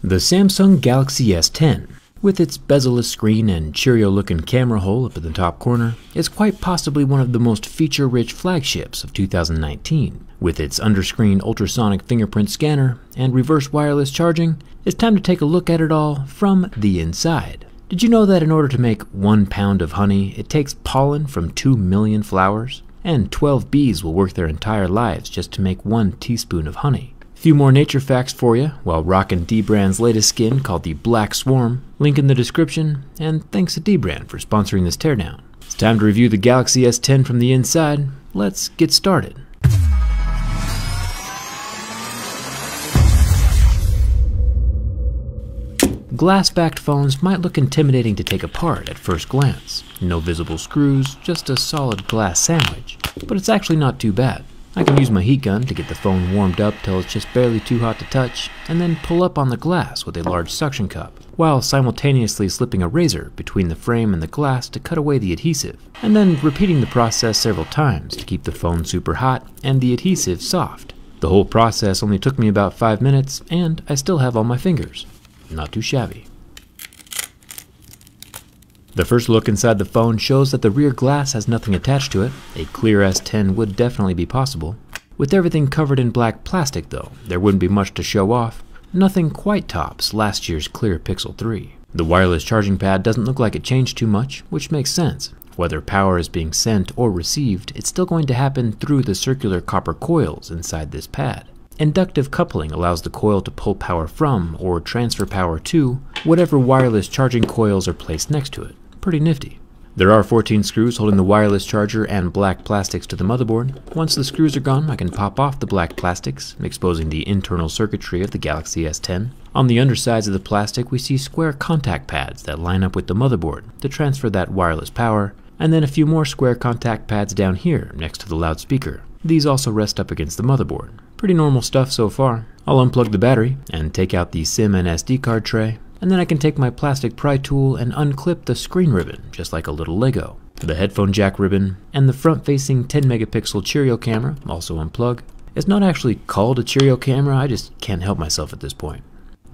The Samsung Galaxy S10, with its bezel-less screen and Cheerio-looking camera hole up in the top corner, is quite possibly one of the most feature-rich flagships of 2019. With its underscreen ultrasonic fingerprint scanner and reverse wireless charging, it's time to take a look at it all from the inside. Did you know that in order to make 1 pound of honey, it takes pollen from 2 million flowers? And 12 bees will work their entire lives just to make 1 teaspoon of honey. Few more nature facts for you while rocking D-Brand's latest skin called the Black Swarm. Link in the description, and thanks to D-Brand for sponsoring this teardown. It's time to review the Galaxy S10 from the inside. Let's get started. Glass-backed phones might look intimidating to take apart at first glance. No visible screws, just a solid glass sandwich. But it's actually not too bad. I can use my heat gun to get the phone warmed up till it's just barely too hot to touch, and then pull up on the glass with a large suction cup, while simultaneously slipping a razor between the frame and the glass to cut away the adhesive, and then repeating the process several times to keep the phone super hot and the adhesive soft. The whole process only took me about 5 minutes, and I still have all my fingers. Not too shabby. The first look inside the phone shows that the rear glass has nothing attached to it. A clear S10 would definitely be possible. With everything covered in black plastic though, there wouldn't be much to show off. Nothing quite tops last year's clear Pixel 3. The wireless charging pad doesn't look like it changed too much, which makes sense. Whether power is being sent or received, it's still going to happen through the circular copper coils inside this pad. Inductive coupling allows the coil to pull power from or transfer power to whatever wireless charging coils are placed next to it. Pretty nifty. There are 14 screws holding the wireless charger and black plastics to the motherboard. Once the screws are gone, I can pop off the black plastics, exposing the internal circuitry of the Galaxy S10. On the undersides of the plastic, we see square contact pads that line up with the motherboard to transfer that wireless power, and then a few more square contact pads down here next to the loudspeaker. These also rest up against the motherboard. Pretty normal stuff so far. I'll unplug the battery and take out the SIM and SD card tray, and then I can take my plastic pry tool and unclip the screen ribbon, just like a little Lego. The headphone jack ribbon, and the front-facing 10 megapixel Cheerio camera, also unplug. It's not actually called a Cheerio camera, I just can't help myself at this point.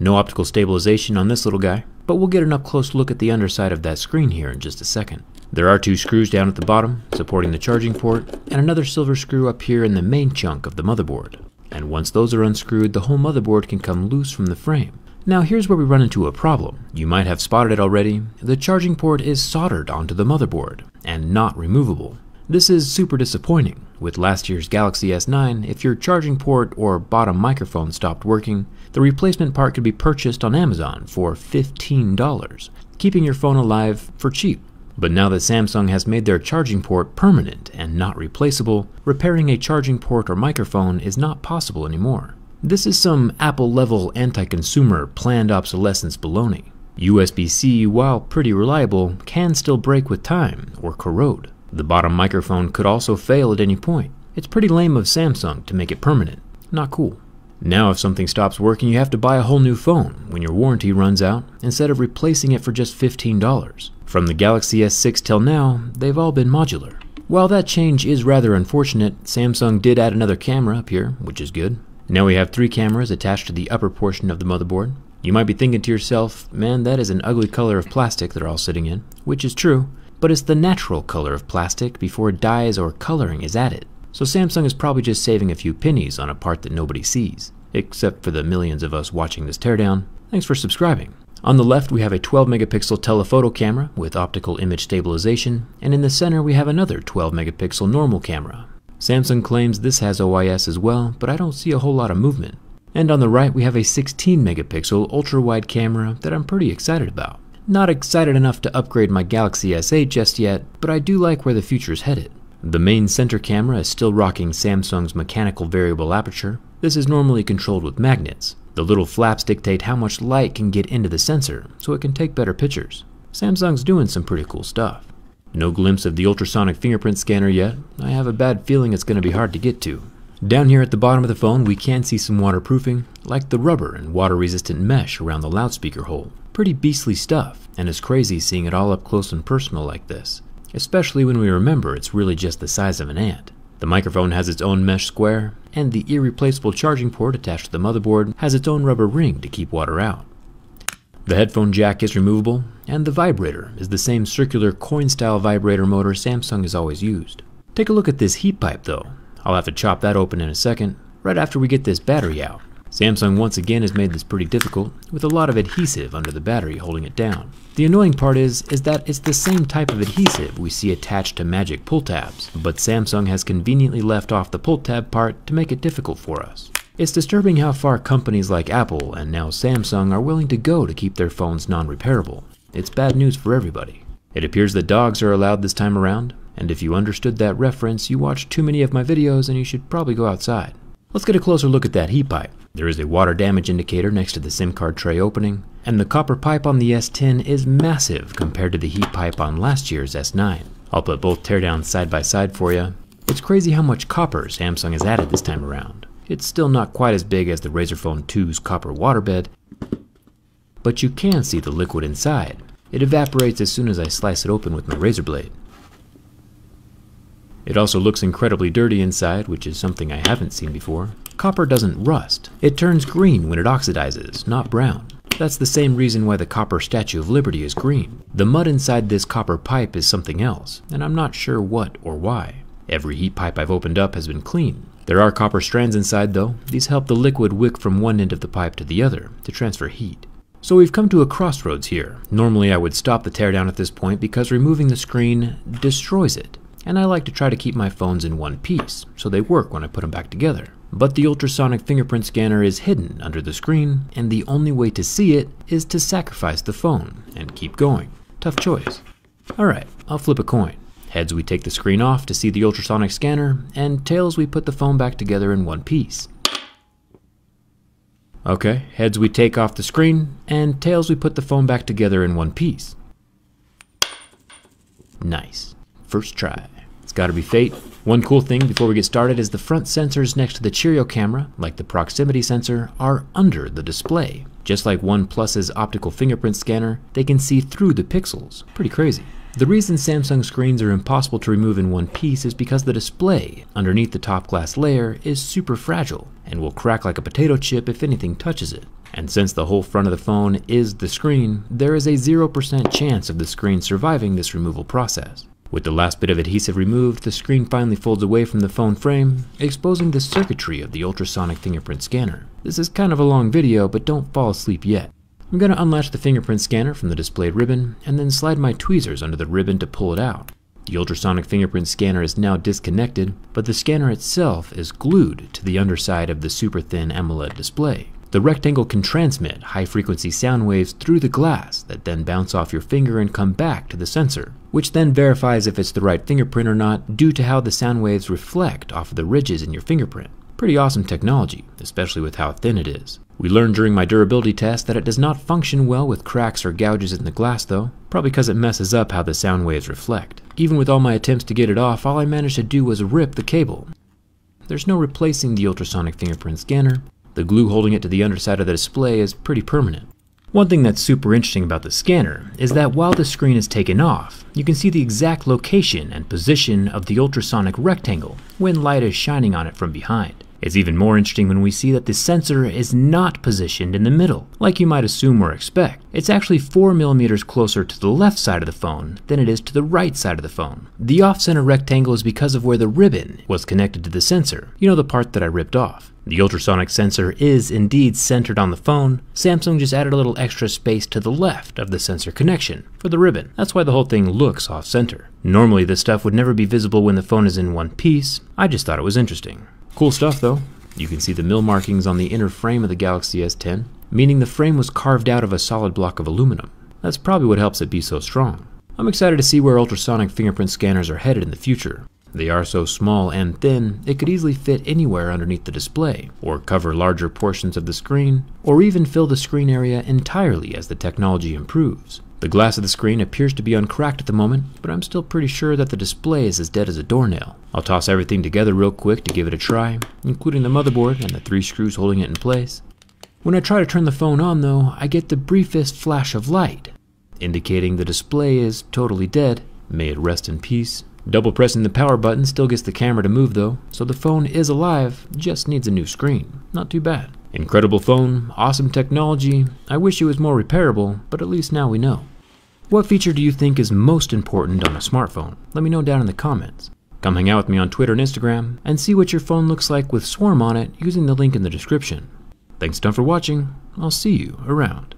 No optical stabilization on this little guy, but we'll get an up-close look at the underside of that screen here in just a second. There are 2 screws down at the bottom, supporting the charging port, and another silver screw up here in the main chunk of the motherboard. And once those are unscrewed, the whole motherboard can come loose from the frame. Now here's where we run into a problem. You might have spotted it already. The charging port is soldered onto the motherboard, and not removable. This is super disappointing. With last year's Galaxy S9, if your charging port or bottom microphone stopped working, the replacement part could be purchased on Amazon for $15, keeping your phone alive for cheap. But now that Samsung has made their charging port permanent and not replaceable, repairing a charging port or microphone is not possible anymore. This is some Apple-level anti-consumer planned obsolescence baloney. USB-C, while pretty reliable, can still break with time or corrode. The bottom microphone could also fail at any point. It's pretty lame of Samsung to make it permanent. Not cool. Now if something stops working, you have to buy a whole new phone when your warranty runs out, instead of replacing it for just $15. From the Galaxy S6 till now, they've all been modular. While that change is rather unfortunate, Samsung did add another camera up here, which is good. Now we have 3 cameras attached to the upper portion of the motherboard. You might be thinking to yourself, man, that is an ugly color of plastic they're all sitting in, which is true, but it's the natural color of plastic before dyes or coloring is added. So Samsung is probably just saving a few pennies on a part that nobody sees, except for the millions of us watching this teardown. Thanks for subscribing. On the left we have a 12 megapixel telephoto camera with optical image stabilization, and in the center we have another 12 megapixel normal camera. Samsung claims this has OIS as well, but I don't see a whole lot of movement. And on the right we have a 16 megapixel ultra-wide camera that I'm pretty excited about. Not excited enough to upgrade my Galaxy S8 just yet, but I do like where the future is headed. The main center camera is still rocking Samsung's mechanical variable aperture. This is normally controlled with magnets. The little flaps dictate how much light can get into the sensor, so it can take better pictures. Samsung's doing some pretty cool stuff. No glimpse of the ultrasonic fingerprint scanner yet. I have a bad feeling it's going to be hard to get to. Down here at the bottom of the phone we can see some waterproofing, like the rubber and water-resistant mesh around the loudspeaker hole. Pretty beastly stuff, and it's crazy seeing it all up close and personal like this, especially when we remember it's really just the size of an ant. The microphone has its own mesh square, and the irreplaceable charging port attached to the motherboard has its own rubber ring to keep water out. The headphone jack is removable, and the vibrator is the same circular coin-style vibrator motor Samsung has always used. Take a look at this heat pipe though. I'll have to chop that open in a second, right after we get this battery out. Samsung once again has made this pretty difficult, with a lot of adhesive under the battery holding it down. The annoying part is that it's the same type of adhesive we see attached to Magic pull tabs, but Samsung has conveniently left off the pull tab part to make it difficult for us. It's disturbing how far companies like Apple and now Samsung are willing to go to keep their phones non-repairable. It's bad news for everybody. It appears that dogs are allowed this time around, and if you understood that reference, you watched too many of my videos and you should probably go outside. Let's get a closer look at that heat pipe. There is a water damage indicator next to the SIM card tray opening, and the copper pipe on the S10 is massive compared to the heat pipe on last year's S9. I'll put both teardowns side by side for you. It's crazy how much copper Samsung has added this time around. It's still not quite as big as the Razer Phone 2's copper waterbed, but you can see the liquid inside. It evaporates as soon as I slice it open with my razor blade. It also looks incredibly dirty inside, which is something I haven't seen before. Copper doesn't rust. It turns green when it oxidizes, not brown. That's the same reason why the copper Statue of Liberty is green. The mud inside this copper pipe is something else, and I'm not sure what or why. Every heat pipe I've opened up has been clean. There are copper strands inside though. These help the liquid wick from one end of the pipe to the other to transfer heat. So we've come to a crossroads here. Normally I would stop the teardown at this point because removing the screen destroys it. And I like to try to keep my phones in one piece, so they work when I put them back together. But the ultrasonic fingerprint scanner is hidden under the screen, and the only way to see it is to sacrifice the phone and keep going. Tough choice. Alright, I'll flip a coin. Heads, we take the screen off to see the ultrasonic scanner, and tails, we put the phone back together in one piece. Okay, heads, we take off the screen, and tails, we put the phone back together in one piece. Nice. First try. It's gotta be fate. One cool thing before we get started is the front sensors next to the Cheerio camera, like the proximity sensor, are under the display. Just like OnePlus's optical fingerprint scanner, they can see through the pixels. Pretty crazy. The reason Samsung screens are impossible to remove in one piece is because the display underneath the top glass layer is super fragile and will crack like a potato chip if anything touches it. And since the whole front of the phone is the screen, there is a 0% chance of the screen surviving this removal process. With the last bit of adhesive removed, the screen finally folds away from the phone frame, exposing the circuitry of the ultrasonic fingerprint scanner. This is kind of a long video, but don't fall asleep yet. I'm going to unlatch the fingerprint scanner from the displayed ribbon, and then slide my tweezers under the ribbon to pull it out. The ultrasonic fingerprint scanner is now disconnected, but the scanner itself is glued to the underside of the super thin AMOLED display. The rectangle can transmit high-frequency sound waves through the glass that then bounce off your finger and come back to the sensor, which then verifies if it's the right fingerprint or not due to how the sound waves reflect off of the ridges in your fingerprint. Pretty awesome technology, especially with how thin it is. We learned during my durability test that it does not function well with cracks or gouges in the glass though, probably because it messes up how the sound waves reflect. Even with all my attempts to get it off, all I managed to do was rip the cable. There's no replacing the ultrasonic fingerprint scanner. The glue holding it to the underside of the display is pretty permanent. One thing that's super interesting about the scanner is that while the screen is taken off, you can see the exact location and position of the ultrasonic rectangle when light is shining on it from behind. It's even more interesting when we see that the sensor is not positioned in the middle, like you might assume or expect. It's actually 4 mm closer to the left side of the phone than it is to the right side of the phone. The off-center rectangle is because of where the ribbon was connected to the sensor. You know, the part that I ripped off. The ultrasonic sensor is indeed centered on the phone. Samsung just added a little extra space to the left of the sensor connection for the ribbon. That's why the whole thing looks off-center. Normally this stuff would never be visible when the phone is in one piece. I just thought it was interesting. Cool stuff though. You can see the mill markings on the inner frame of the Galaxy S10, meaning the frame was carved out of a solid block of aluminum. That's probably what helps it be so strong. I'm excited to see where ultrasonic fingerprint scanners are headed in the future. They are so small and thin, it could easily fit anywhere underneath the display, or cover larger portions of the screen, or even fill the screen area entirely as the technology improves. The glass of the screen appears to be uncracked at the moment, but I'm still pretty sure that the display is as dead as a doornail. I'll toss everything together real quick to give it a try, including the motherboard and the 3 screws holding it in place. When I try to turn the phone on though, I get the briefest flash of light, indicating the display is totally dead. May it rest in peace. Double pressing the power button still gets the camera to move though, so the phone is alive, just needs a new screen. Not too bad. Incredible phone, awesome technology. I wish it was more repairable, but at least now we know. What feature do you think is most important on a smartphone? Let me know down in the comments. Come hang out with me on Twitter and Instagram, and see what your phone looks like with Swarm on it using the link in the description. Thanks a ton for watching. I'll see you around.